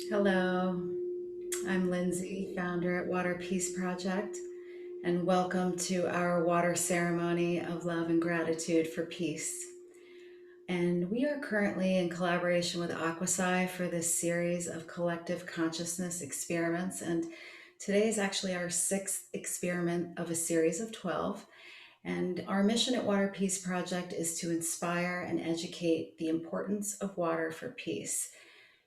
Hello, I'm Lindsay, founder at Water Peace Project, and welcome to our water ceremony of love and gratitude for peace. And we are currently in collaboration with Aquapsy for this series of collective consciousness experiments. And today is actually our sixth experiment of a series of 12. And our mission at Water Peace Project is to inspire and educate the importance of water for peace,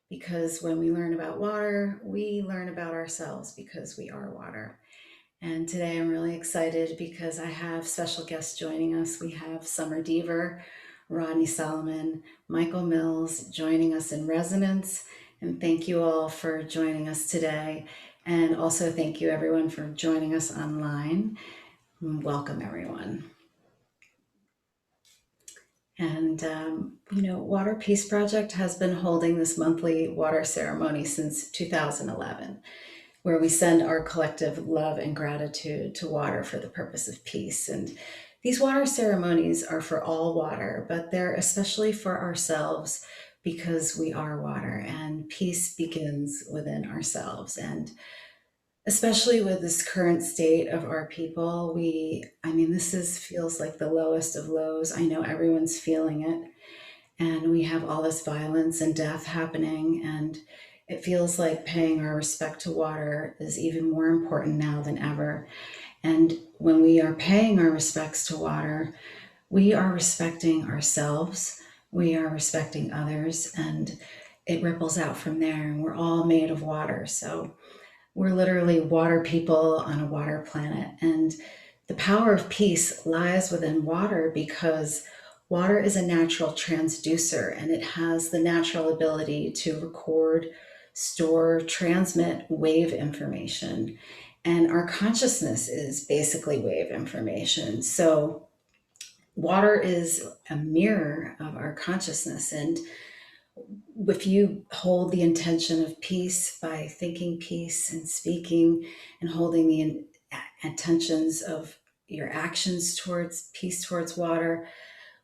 because when we learn about water, we learn about ourselves because we are water. And today I'm really excited because I have special guests joining us. We have Summer Deaver, Rodney Salomon, Mychal Mills joining us in resonance. And thank you all for joining us today. And also thank you everyone for joining us online. Welcome everyone. And, Water Peace Project has been holding this monthly water ceremony since 2011, where we send our collective love and gratitude to water for the purpose of peace. And these water ceremonies are for all water, but they're especially for ourselves because we are water, and peace begins within ourselves. And especially with this current state of our people, this is feels like the lowest of lows. I know everyone's feeling it, and we have all this violence and death happening, and it feels like paying our respect to water is even more important now than ever. And when we are paying our respects to water, we are respecting ourselves, we are respecting others, and it ripples out from there. And we're all made of water, so we're literally water people on a water planet. And the power of peace lies within water because water is a natural transducer, and it has the natural ability to record, store, transmit wave information. And our consciousness is basically wave information. So water is a mirror of our consciousness. And if you hold the intention of peace by thinking peace and speaking and holding the intentions of your actions towards peace towards water,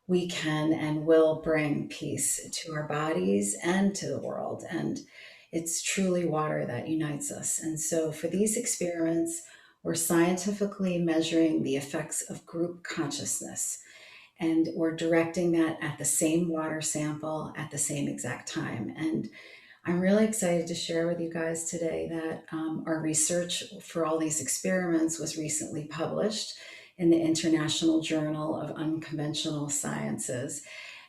we can and will bring peace to our bodies and to the world. And it's truly water that unites us. And so for these experiments, we're scientifically measuring the effects of group consciousness, and we're directing that at the same water sample at the same exact time. And I'm really excited to share with you guys today that our research for all these experiments was recently published in the International Journal of Unconventional Sciences.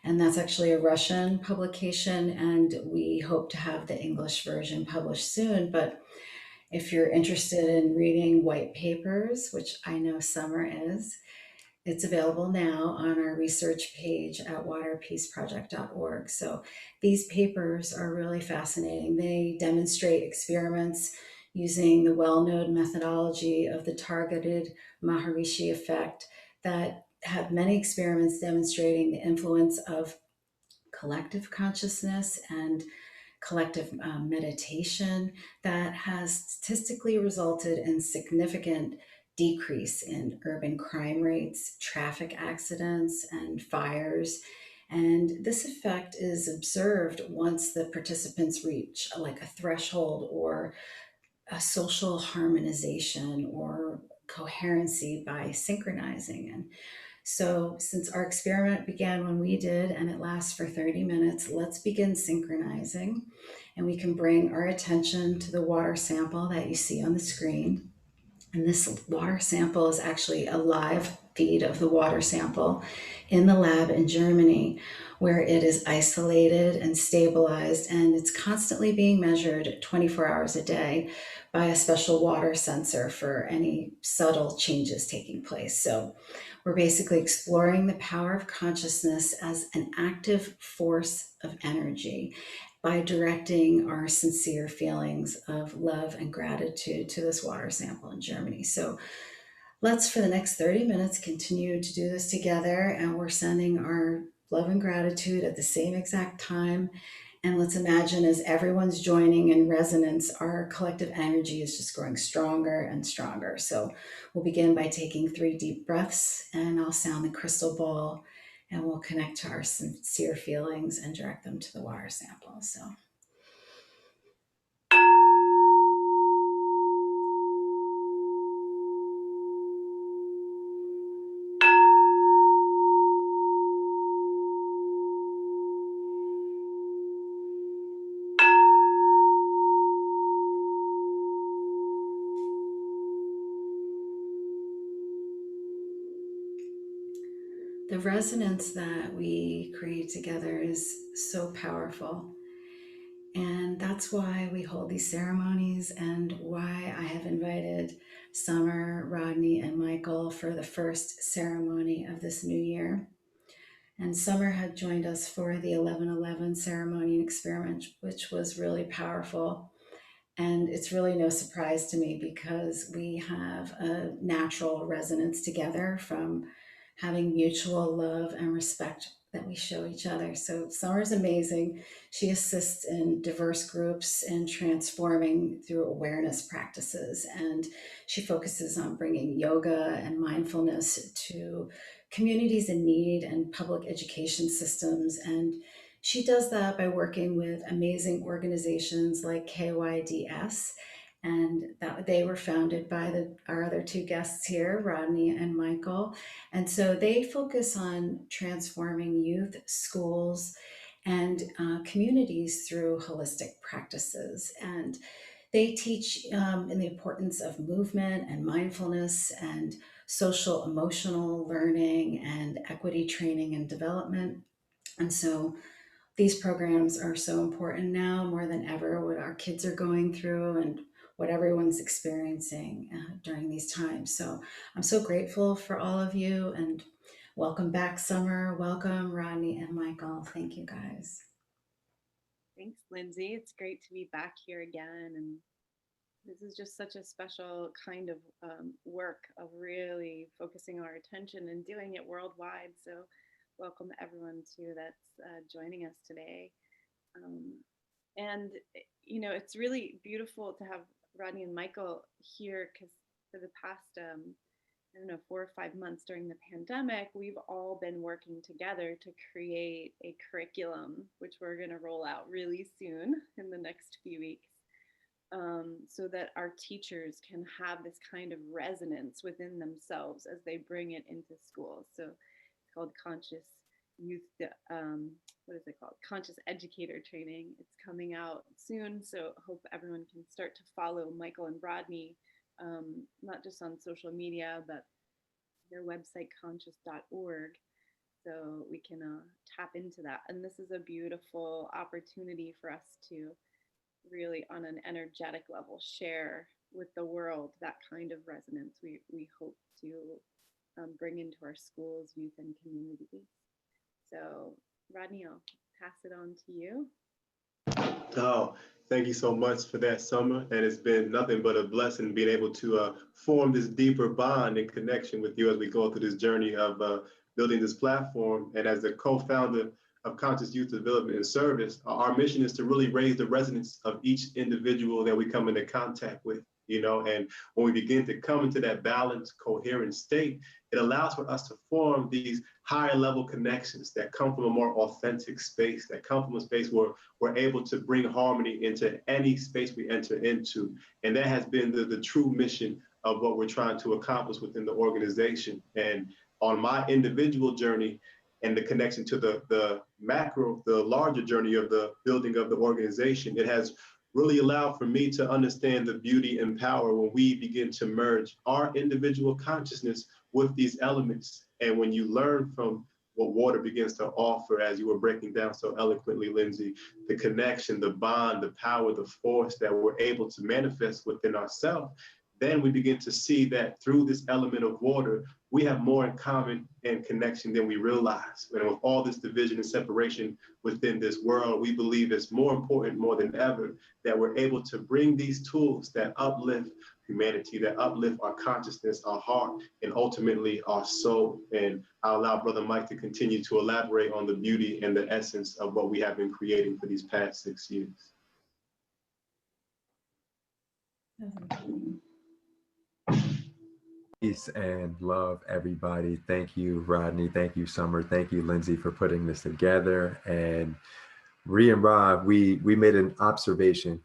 And that's actually a Russian publication, and we hope to have the English version published soon. But if you're interested in reading white papers, which I know Summer is, it's available now on our research page at waterpeaceproject.org. So these papers are really fascinating. They demonstrate experiments using the well-known methodology of the targeted Maharishi effect that have many experiments demonstrating the influence of collective consciousness and collective meditation that has statistically resulted in significant decrease in urban crime rates, traffic accidents, and fires. And this effect is observed once the participants reach like a threshold or a social harmonization or coherency by synchronizing. And so, since our experiment began when we did and it lasts for 30 minutes, let's begin synchronizing. And we can bring our attention to the water sample that you see on the screen. And this water sample is actually a live feed of the water sample in the lab in Germany, where it is isolated and stabilized, and it's constantly being measured 24 hours a day by a special water sensor for any subtle changes taking place. So we're basically exploring the power of consciousness as an active force of energy by directing our sincere feelings of love and gratitude to this water sample in Germany. So let's, for the next 30 minutes, continue to do this together. And we're sending our love and gratitude at the same exact time. And let's imagine as everyone's joining in resonance, our collective energy is just growing stronger and stronger. So we'll begin by taking 3 deep breaths, and I'll sound the crystal ball, and we'll connect to our sincere feelings and direct them to the water sample. So the resonance that we create together is so powerful. And that's why we hold these ceremonies and why I have invited Summer, Rodney, and Mychal for the first ceremony of this new year. And Summer had joined us for the 11/11 ceremony and experiment, which was really powerful. And it's really no surprise to me because we have a natural resonance together from having mutual love and respect that we show each other. So Summer's amazing. She assists in diverse groups in transforming through awareness practices. And she focuses on bringing yoga and mindfulness to communities in need and public education systems. And she does that by working with amazing organizations like KYDS, and that they were founded by our other two guests here, Rodney and Mychal. And so they focus on transforming youth, schools, and communities through holistic practices. And they teach in the importance of movement and mindfulness and social emotional learning and equity training and development. And so these programs are so important now more than ever, what our kids are going through and what everyone's experiencing during these times. So I'm so grateful for all of you, and welcome back, Summer. Welcome, Rodney and Mychal. Thank you, guys. Thanks, Lindsay. It's great to be back here again. And this is just such a special kind of work of really focusing our attention and doing it worldwide. So welcome everyone too that's joining us today. Um, and, you know, it's really beautiful to have Rodney and Mychal here because for the past, I don't know, 4 or 5 months during the pandemic, we've all been working together to create a curriculum, which we're going to roll out really soon in the next few weeks. So that our teachers can have this kind of resonance within themselves as they bring it into schools. So it's called Conscious Youth, what is it called? Conscious Educator Training. It's coming out soon. So hope everyone can start to follow Mychal and Rodney, not just on social media, but their website, conscious.org. So we can tap into that. And this is a beautiful opportunity for us to really on an energetic level share with the world that kind of resonance we hope to bring into our schools, youth, and communities. So Rodney, I'll pass it on to you. Oh, thank you so much for that, Summer. And it's been nothing but a blessing being able to form this deeper bond and connection with you as we go through this journey of building this platform. And as the co-founder of Conscious Youth Development and Service, our mission is to really raise the resonance of each individual that we come into contact with. You know, and when we begin to come into that balanced, coherent state, it allows for us to form these higher level connections that come from a more authentic space, that come from a space where we're able to bring harmony into any space we enter into. And that has been the true mission of what we're trying to accomplish within the organization. And on my individual journey and the connection to the macro, the larger journey of the building of the organization, it has really allowed for me to understand the beauty and power when we begin to merge our individual consciousness with these elements. And when you learn from what water begins to offer, as you were breaking down so eloquently, Lindsay, the connection, the bond, the power, the force that we're able to manifest within ourselves, then we begin to see that through this element of water, we have more in common and connection than we realize. And with all this division and separation within this world, we believe it's more important more than ever that we're able to bring these tools that uplift humanity, that uplift our consciousness, our heart, and ultimately our soul. And I'll allow Brother Mike to continue to elaborate on the beauty and the essence of what we have been creating for these past 6 years. Peace and love, everybody. Thank you, Rodney. Thank you, Summer. Thank you, Lindsay, for putting this together. And Ree and Rob, we made an observation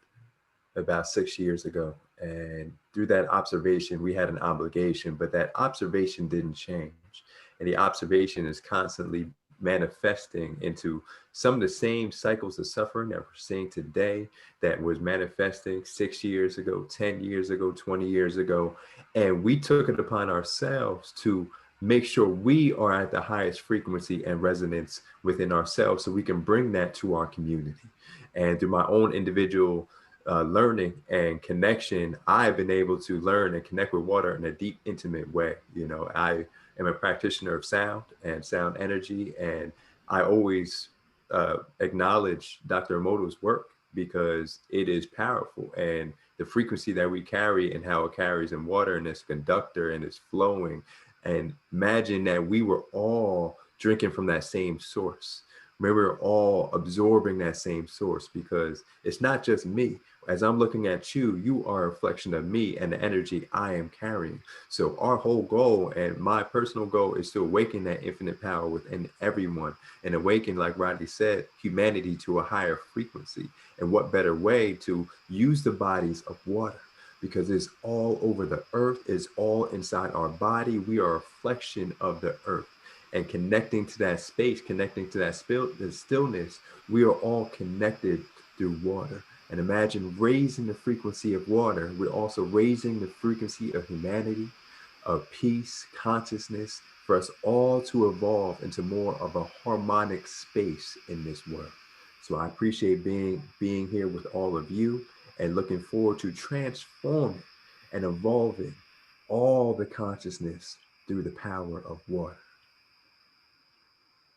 about 6 years ago. And through that observation, we had an obligation, but that observation didn't change. And the observation is constantly manifesting into some of the same cycles of suffering that we're seeing today that was manifesting 6 years ago, 10 years ago, 20 years ago. And we took it upon ourselves to make sure we are at the highest frequency and resonance within ourselves so we can bring that to our community. And through my own individual learning and connection, I've been able to learn and connect with water in a deep, intimate way. You know, I am a practitioner of sound and sound energy, and I always acknowledge Dr. Emoto's work because it is powerful, and the frequency that we carry and how it carries in water and its conductor and it's flowing. And imagine that we were all drinking from that same source. We were all absorbing that same source, because it's not just me. As I'm looking at you, you are a reflection of me and the energy I am carrying. So our whole goal, and my personal goal, is to awaken that infinite power within everyone and awaken, like Rodney said, humanity to a higher frequency. And what better way to use the bodies of water? Because it's all over the earth, it's all inside our body. We are a reflection of the earth. And connecting to that space, connecting to that the stillness, we are all connected through water. And imagine raising the frequency of water. We're also raising the frequency of humanity, of peace, consciousness, for us all to evolve into more of a harmonic space in this world. So I appreciate being here with all of you, and looking forward to transforming and evolving all the consciousness through the power of water.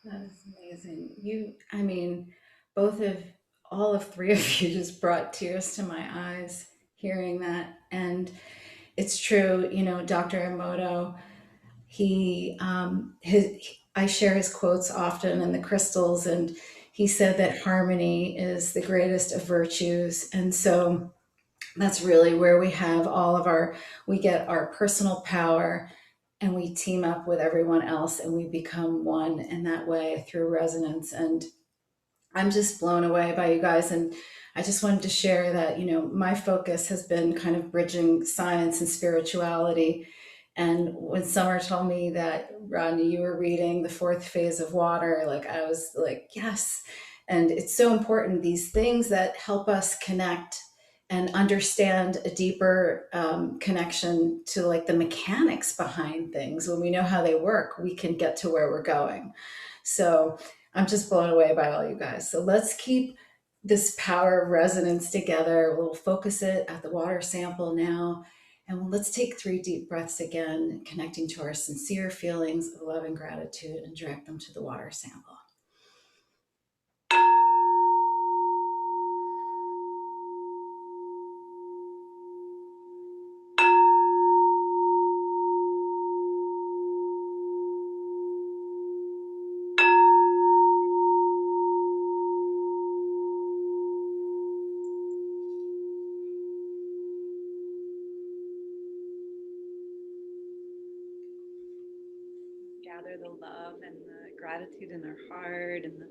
That is amazing. I mean, all of three of you just brought tears to my eyes hearing that. And it's true, Dr. Emoto, I share his quotes often in the crystals, and he said that harmony is the greatest of virtues. And so that's really where we get our personal power, and we team up with everyone else, and we become one in that way through resonance. And I'm just blown away by you guys. And I just wanted to share that, my focus has been kind of bridging science and spirituality. And when Summer told me that, Rodney, you were reading the fourth phase of water, like I was like, yes. And it's so important, these things that help us connect and understand a deeper connection to like the mechanics behind things. When we know how they work, we can get to where we're going. So I'm just blown away by all you guys. So let's keep this power of resonance together. We'll focus it at the water sample now. And let's take 3 deep breaths again, connecting to our sincere feelings of love and gratitude, and direct them to the water sample. Gather the love and the gratitude in our heart, and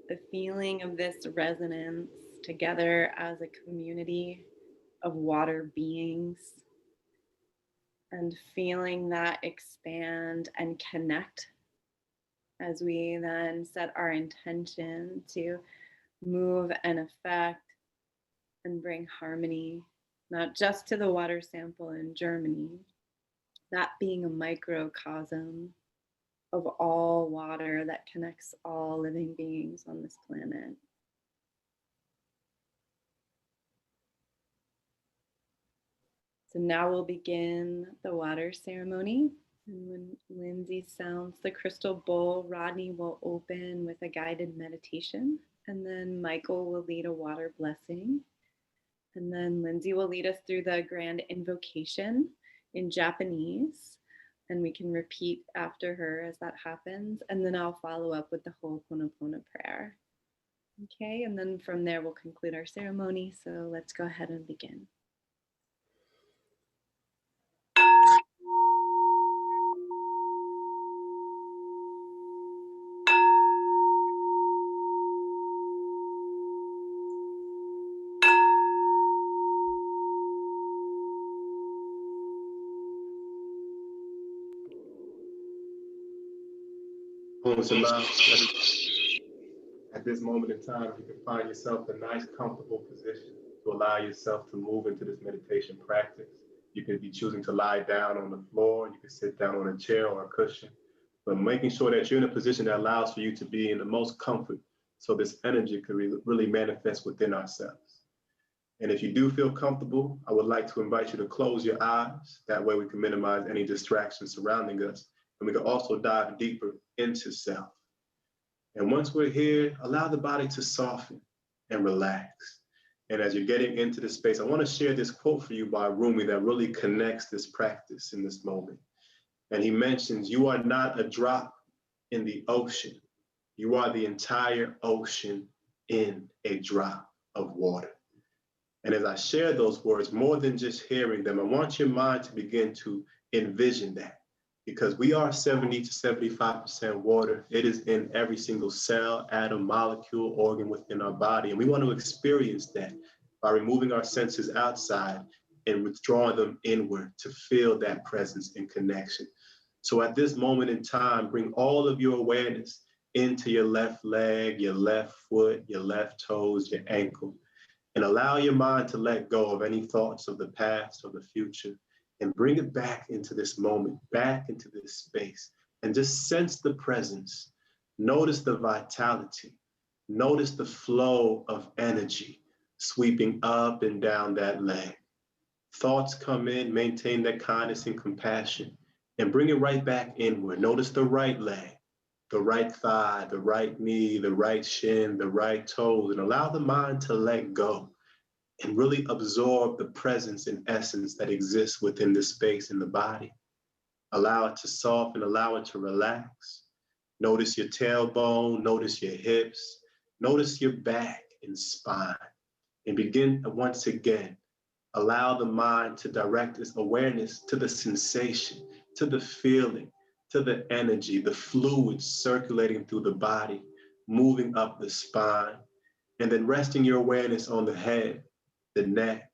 the feeling of this resonance together as a community of water beings, and feeling that expand and connect as we then set our intention to move and affect and bring harmony, not just to the water sample in Germany, that being a microcosm of all water that connects all living beings on this planet. So now we'll begin the water ceremony. And when Lindsay sounds the crystal bowl, Rodney will open with a guided meditation. And then Mychal will lead a water blessing. And then Lindsay will lead us through the grand invocation in Japanese. And we can repeat after her as that happens. And then I'll follow up with the Ho'oponopono prayer. Okay, and then from there we'll conclude our ceremony. So let's go ahead and begin. At this moment in time, you can find yourself in a nice, comfortable position to allow yourself to move into this meditation practice. You could be choosing to lie down on the floor. You could sit down on a chair or a cushion, but making sure that you're in a position that allows for you to be in the most comfort so this energy could really manifest within ourselves. And if you do feel comfortable, I would like to invite you to close your eyes. That way we can minimize any distractions surrounding us. And we can also dive deeper into self. And once we're here, allow the body to soften and relax. And as you're getting into this space, I want to share this quote for you by Rumi that really connects this practice in this moment. And he mentions, you are not a drop in the ocean. You are the entire ocean in a drop of water. And as I share those words, more than just hearing them, I want your mind to begin to envision that. Because we are 70 to 75% water. It is in every single cell, atom, molecule, organ within our body. And we want to experience that by removing our senses outside and withdrawing them inward to feel that presence and connection. So at this moment in time, bring all of your awareness into your left leg, your left foot, your left toes, your ankle, and allow your mind to let go of any thoughts of the past or the future. And bring it back into this moment, back into this space, and just sense the presence. Notice the vitality. Notice the flow of energy sweeping up and down that leg. Thoughts come in, maintain that kindness and compassion, and bring it right back inward. Notice the right leg, the right thigh, the right knee, the right shin, the right toes, and allow the mind to let go and really absorb the presence and essence that exists within this space in the body. Allow it to soften, allow it to relax. Notice your tailbone, notice your hips, notice your back and spine. And begin once again, allow the mind to direct its awareness to the sensation, to the feeling, to the energy, the fluids circulating through the body, moving up the spine, and then resting your awareness on the head, the neck,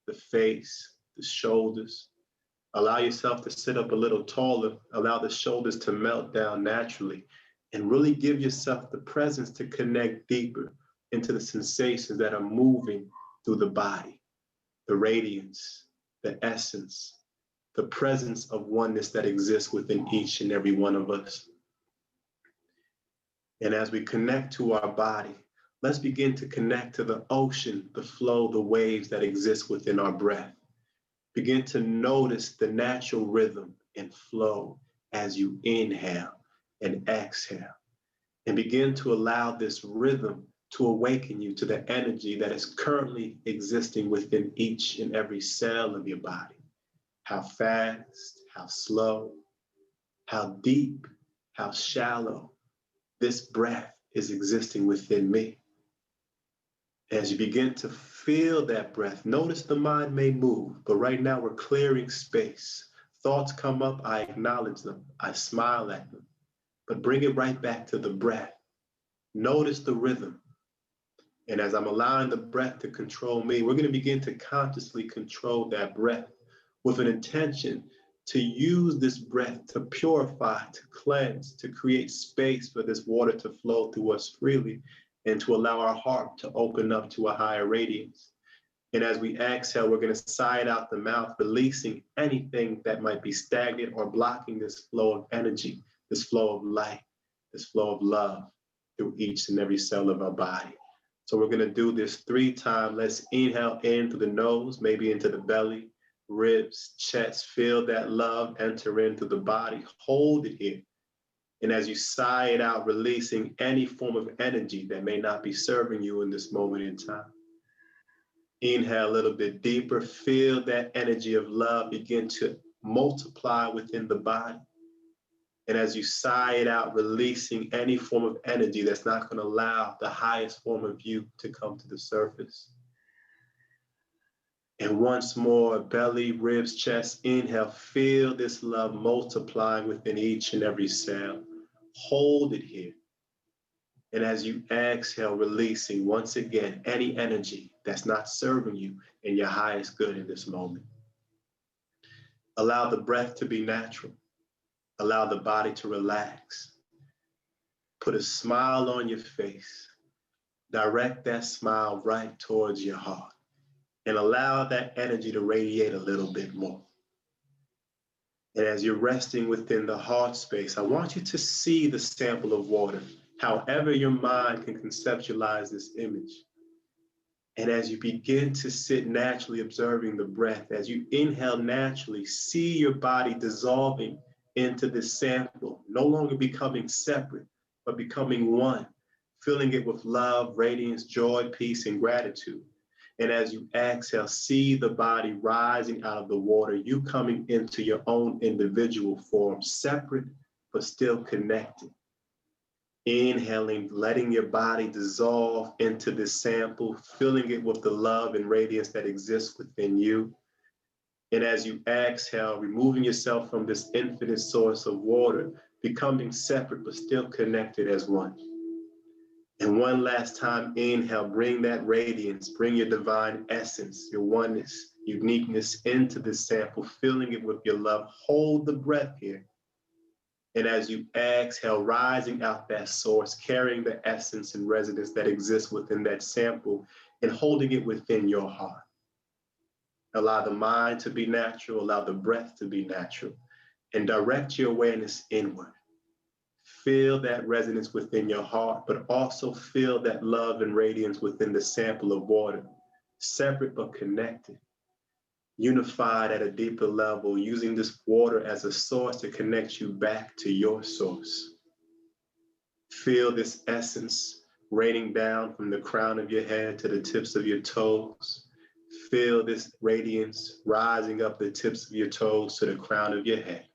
the face, the shoulders. Allow yourself to sit up a little taller. Allow the shoulders to melt down naturally, and really give yourself the presence to connect deeper into the sensations that are moving through the body, the radiance, the essence, the presence of oneness that exists within each and every one of us. And as we connect to our body, let's begin to connect to the ocean, the flow, the waves that exist within our breath. Begin to notice the natural rhythm and flow as you inhale and exhale. And begin to allow this rhythm to awaken you to the energy that is currently existing within each and every cell of your body. How fast, how slow, how deep, how shallow this breath is existing within me. As you begin to feel that breath, notice the mind may move, but right now we're clearing space. Thoughts come up, I acknowledge them, I smile at them, but bring it right back to the breath. Notice the rhythm. And as I'm allowing the breath to control me, we're going to begin to consciously control that breath with an intention to use this breath to purify, to cleanse, to create space for this water to flow through us freely, and to allow our heart to open up to a higher radiance. And as we exhale, we're going to sigh it out the mouth, releasing anything that might be stagnant or blocking this flow of energy, this flow of light, this flow of love through each and every cell of our body. So we're going to do this 3 times. Let's inhale in through the nose, maybe into the belly, ribs, chest. Feel that love enter into the body. Hold it here. And as you sigh it out, releasing any form of energy that may not be serving you in this moment in time. Inhale a little bit deeper. Feel that energy of love begin to multiply within the body. And as you sigh it out, releasing any form of energy that's not going to allow the highest form of you to come to the surface. And once more, belly, ribs, chest, inhale, feel this love multiplying within each and every cell. Hold it here. And as you exhale, releasing once again any energy that's not serving you in your highest good in this moment. Allow the breath to be natural. Allow the body to relax. Put a smile on your face. Direct that smile right towards your heart. and allow that energy to radiate a little bit more. And as you're resting within the heart space, I want you to see the sample of water, however your mind can conceptualize this image. And as you begin to sit naturally observing the breath, as you inhale naturally, see your body dissolving into this sample, no longer becoming separate, but becoming one, filling it with love, radiance, joy, peace, and gratitude. And as you exhale, see the body rising out of the water, you coming into your own individual form, separate, but still connected. Inhaling, letting your body dissolve into this sample, filling it with the love and radiance that exists within you. And as you exhale, removing yourself from this infinite source of water, becoming separate, but still connected as one. And one last time, inhale, bring that radiance, bring your divine essence, your oneness, uniqueness into this sample, filling it with your love. Hold the breath here. And as you exhale, rising out that source, carrying the essence and resonance that exists within that sample and holding it within your heart. Allow the mind to be natural, allow the breath to be natural, and direct your awareness inward. Feel that resonance within your heart, but also feel that love and radiance within the sample of water, separate but connected, unified at a deeper level, using this water as a source to connect you back to your source. Feel this essence raining down from the crown of your head to the tips of your toes. Feel this radiance rising up the tips of your toes to the crown of your head.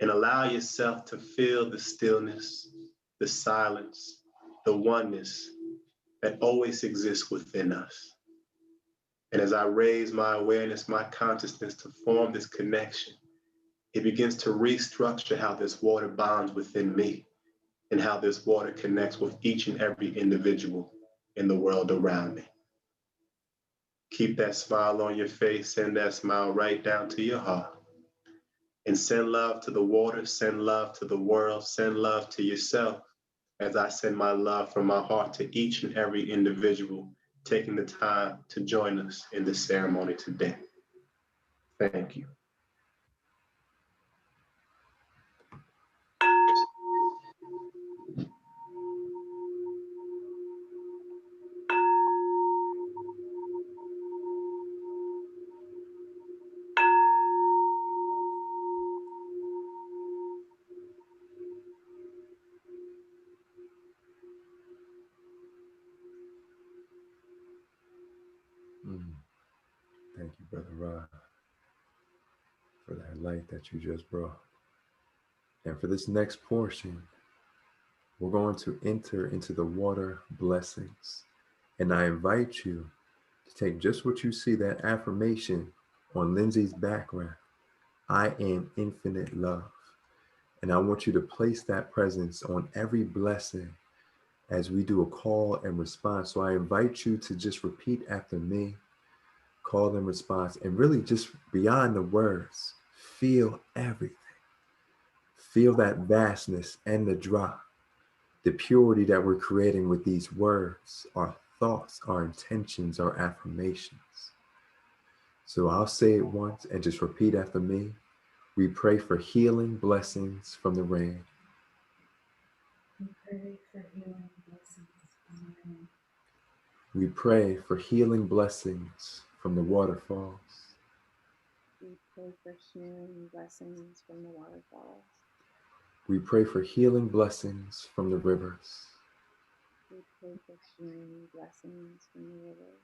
And allow yourself to feel the stillness, the silence, the oneness that always exists within us. And as I raise my awareness, my consciousness to form this connection, it begins to restructure how this water bonds within me and how this water connects with each and every individual in the world around me. Keep that smile on your face, send that smile right down to your heart. And send love to the water, send love to the world, send love to yourself as I send my love from my heart to each and every individual taking the time to join us in this ceremony today. Thank you. Thank you, Brother Rod, for that light that you just brought. And for this next portion, we're going to enter into the water blessings. And I invite you to take just what you see, that affirmation on Lindsay's background. I am infinite love. And I want you to place that presence on every blessing as we do a call and response. So I invite you to just repeat after me, call and response, and really just beyond the words, feel everything. Feel that vastness and the drop, the purity that we're creating with these words, our thoughts, our intentions, our affirmations. So I'll say it once and just repeat after me. We pray for healing blessings from the rain. We pray for healing blessings from the rain. We pray for healing blessings from the waterfalls. We pray for healing blessings from the waterfalls. We pray for healing blessings from the rivers. We pray for healing blessings from the rivers.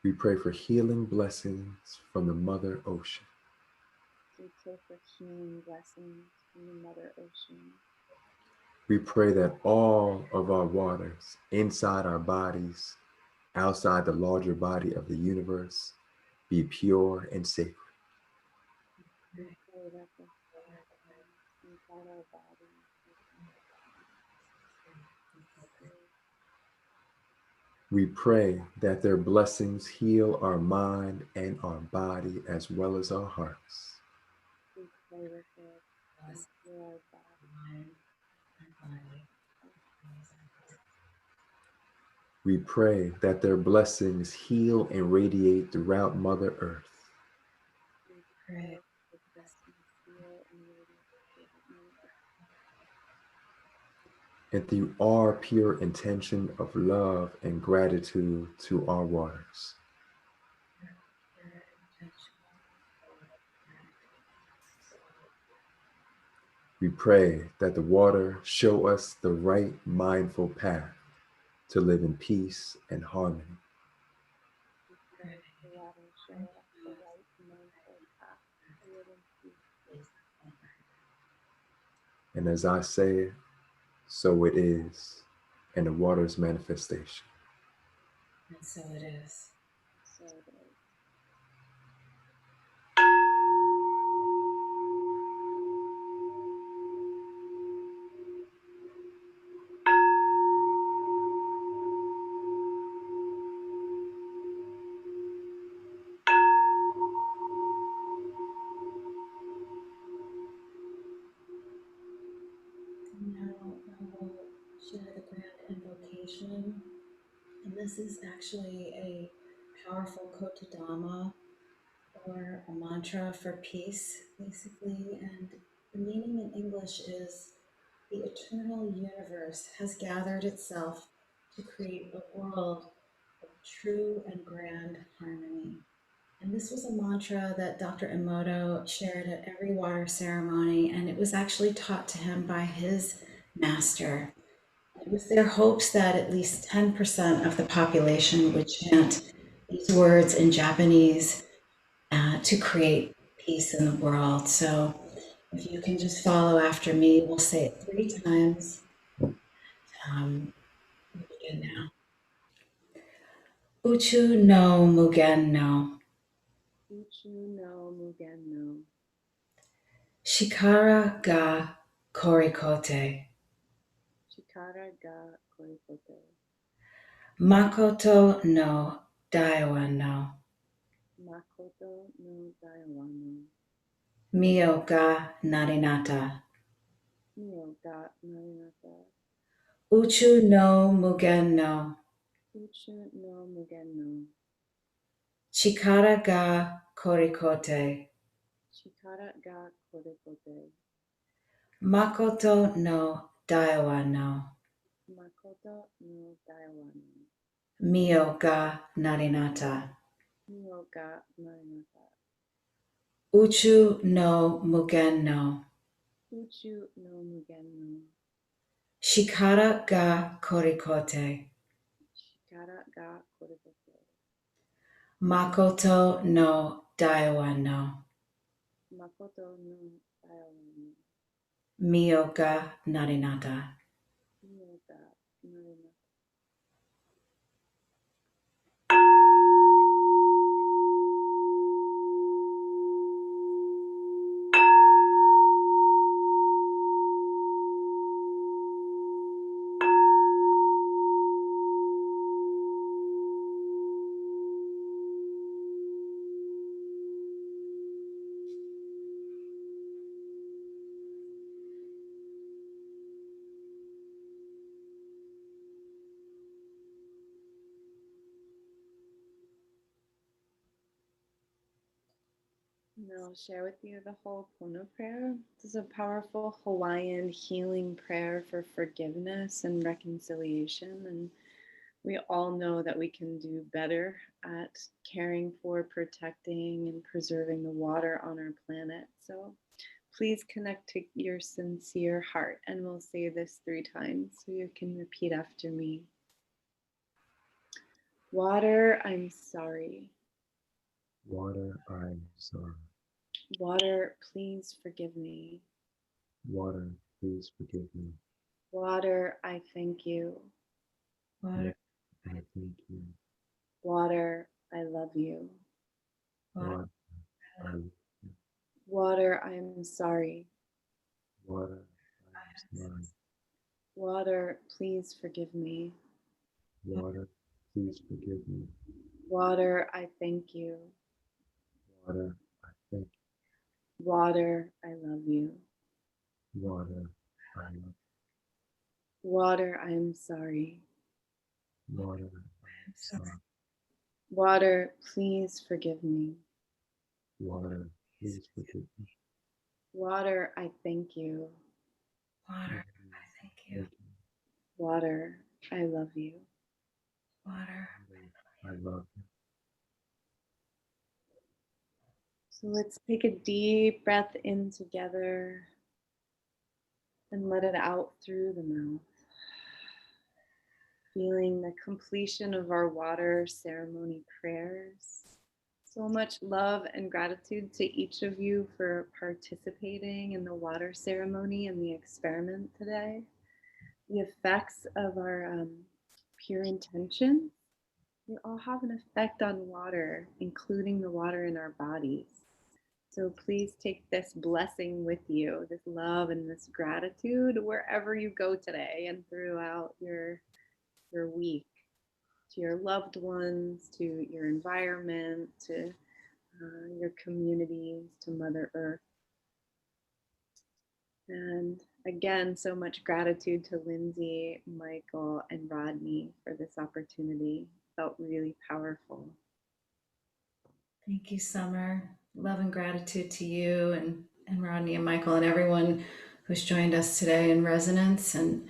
We pray for healing blessings from the Mother Ocean. We pray for healing blessings from the Mother Ocean. We pray that all of our waters inside our bodies, outside the larger body of the universe, be pure and sacred. We pray that the water inside our bodies We pray that their blessings heal our mind and our body as well as our hearts. we pray that the blessings heal our body. Mind and body. We pray that their blessings heal and radiate throughout Mother Earth. We Pray. the blessings heal and radiate throughout Mother Earth. And through our pure intention of love and gratitude to our waters. We pray that the water show us the right mindful path to live in peace and harmony. We pray the water show us the right mindful path to live in peace. And as I say it, so it is in the water's manifestation. And so it is. So it is. Now I will share the grand invocation. And this is actually a powerful kotodama, or a mantra for peace, basically. And the meaning in English is the eternal universe has gathered itself to create a world of true and grand harmony. And this was a mantra that Dr. Emoto shared at every water ceremony, and it was actually taught to him by his master. It was their hopes that at least 10% of the population would chant these words in Japanese to create peace in the world. So if you can just follow after me, we'll say it 3 times. We'll begin now. Uchu no mugen no. Uchu no mugen no. Shikara ga korikote. Chikara ga korikote. Makoto no daiwa no. Makoto no daiwano. Mio ga narinata. Mio ga narinata. Uchu no mugen no. Uchu no mugen no. Chikara ga korikote. Chikara ga korikote. Makoto no daiwa no. Makoto no daiwano. Mio ga narinata. Mio ga narinata. Uchu no mugen no. Uchu no mugen no. Shikara ga korikote. Shikara ga korikote. Makoto no daiwa no. Makoto no daiwano. Mio ga narinata. Mio ga narinata. Now I'll share with you the Ho'opono prayer. This is a powerful Hawaiian healing prayer for forgiveness and reconciliation. And we all know that we can do better at caring for, protecting, and preserving the water on our planet. So please connect to your sincere heart, and we'll say this 3 times so you can repeat after me. Water, I'm sorry. Water, I'm sorry. Water, please forgive me. Water, please forgive me. Water, I thank you. Water, I thank you. Water, I love you. Water, I love you. Water, I'm sorry. Water, I'm sorry. Water, please forgive me. Water, please forgive me. Water, I thank you. Water, I thank you. Water, I love you. Water, I love Water, I'm sorry. you. Water. Water, please forgive me. Water. Please forgive me. Water, I thank you. Water, I thank you. Water, I love you. Water. I love you. So let's take a deep breath in together and let it out through the mouth. Feeling the completion of our water ceremony prayers. So much love and gratitude to each of you for participating in the water ceremony and the experiment today. The effects of our pure intention, they all have an effect on water, including the water in our bodies. So please take this blessing with you, this love and this gratitude wherever you go today and throughout your week, to your loved ones, to your environment, to your communities, to Mother Earth. And again, so much gratitude to Lindsay, Mychal, and Rodney for this opportunity. It felt really powerful. Thank you, Summer. Love and gratitude to you and Rodney and Mychal and everyone who's joined us today in resonance. And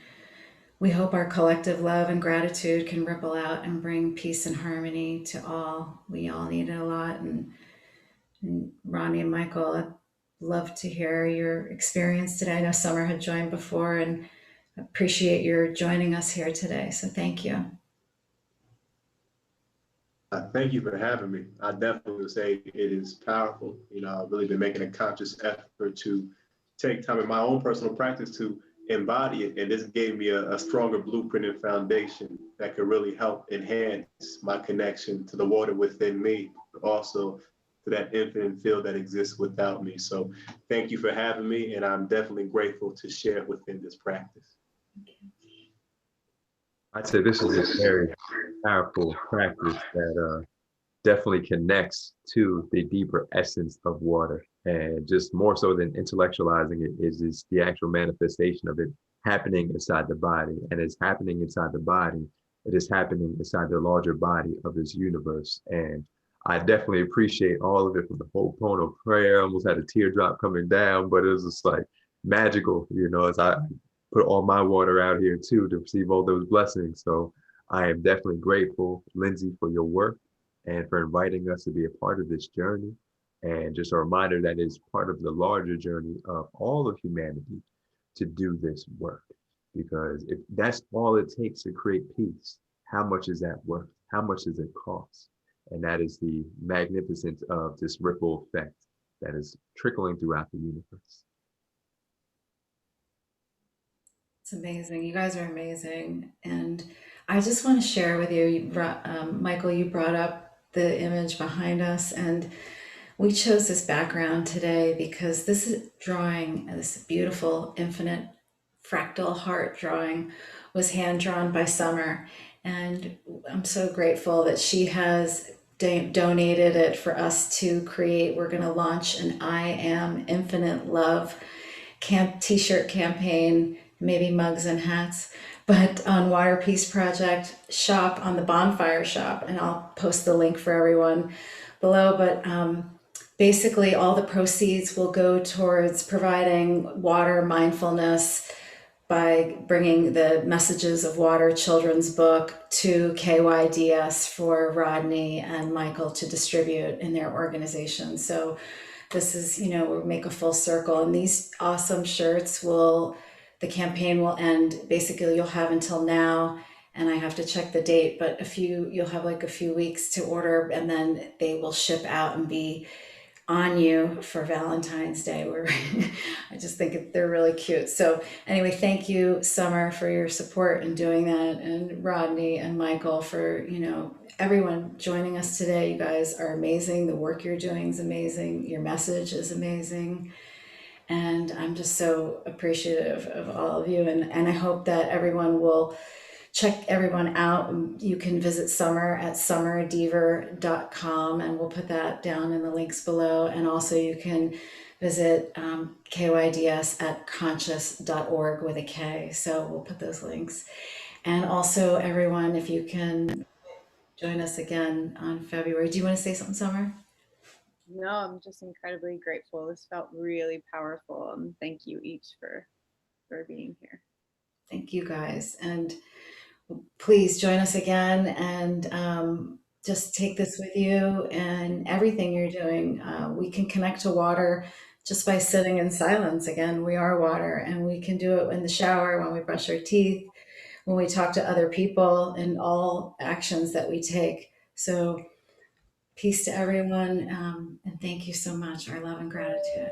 we hope our collective love and gratitude can ripple out and bring peace and harmony to all. We all need it a lot. And Rodney and Mychal, I'd love to hear your experience today. I know Summer had joined before and appreciate your joining us here today. So thank you. Thank you for having me. I definitely would say it is powerful. I've really been making a conscious effort to take time in my own personal practice to embody it. And this gave me a stronger blueprint and foundation that could really help enhance my connection to the water within me, but also to that infinite field that exists without me. So thank you for having me. And I'm definitely grateful to share within this practice. I'd say this is a very powerful practice that definitely connects to the deeper essence of water. And just more so than intellectualizing it is the actual manifestation of it happening inside the body. And it's happening inside the body. It is happening inside the larger body of this universe. And I definitely appreciate all of it, from the whole point of prayer. I almost had a teardrop coming down, but it was just like magical, as I put all my water out here too to receive all those blessings. So I am definitely grateful, Lindsay, for your work and for inviting us to be a part of this journey. And just a reminder that it's part of the larger journey of all of humanity to do this work. Because if that's all it takes to create peace, how much is that worth? How much does it cost? And that is the magnificence of this ripple effect that is trickling throughout the universe. It's amazing. You guys are amazing. And I just want to share with you, Mychal, you brought up the image behind us, and we chose this background today because this is drawing, this beautiful infinite fractal heart drawing was hand drawn by Summer. And I'm so grateful that she has donated it for us to create. We're going to launch an I Am Infinite Love t-shirt campaign, maybe mugs and hats, but on Water Peace Project shop, on the Bonfire shop, and I'll post the link for everyone below. But basically all the proceeds will go towards providing water mindfulness by bringing the Messages of Water children's book to KYDS for Rodney and Mychal to distribute in their organization. So this is, we'll make a full circle, and these awesome shirts the campaign will end. Basically, you'll have until now, and I have to check the date, but you'll have like a few weeks to order, and then they will ship out and be on you for Valentine's Day. I just think they're really cute. So anyway, thank you, Summer, for your support in doing that, and Rodney and Mychal for, everyone joining us today. You guys are amazing. The work you're doing is amazing. Your message is amazing. And I'm just so appreciative of all of you. And I hope that everyone will check everyone out. You can visit Summer at summerdeaver.com, and we'll put that down in the links below. And also you can visit KYDS at conscious.org with a K. So we'll put those links. And also, everyone, if you can join us again on February. Do you want to say something, Summer? No, I'm just incredibly grateful. This felt really powerful, and thank you each for being here. Thank you guys. And please join us again, and just take this with you and everything you're doing. We can connect to water just by sitting in silence. Again, we are water, and we can do it in the shower, when we brush our teeth, when we talk to other people, and all actions that we take. So peace to everyone, and thank you so much. Our love and gratitude.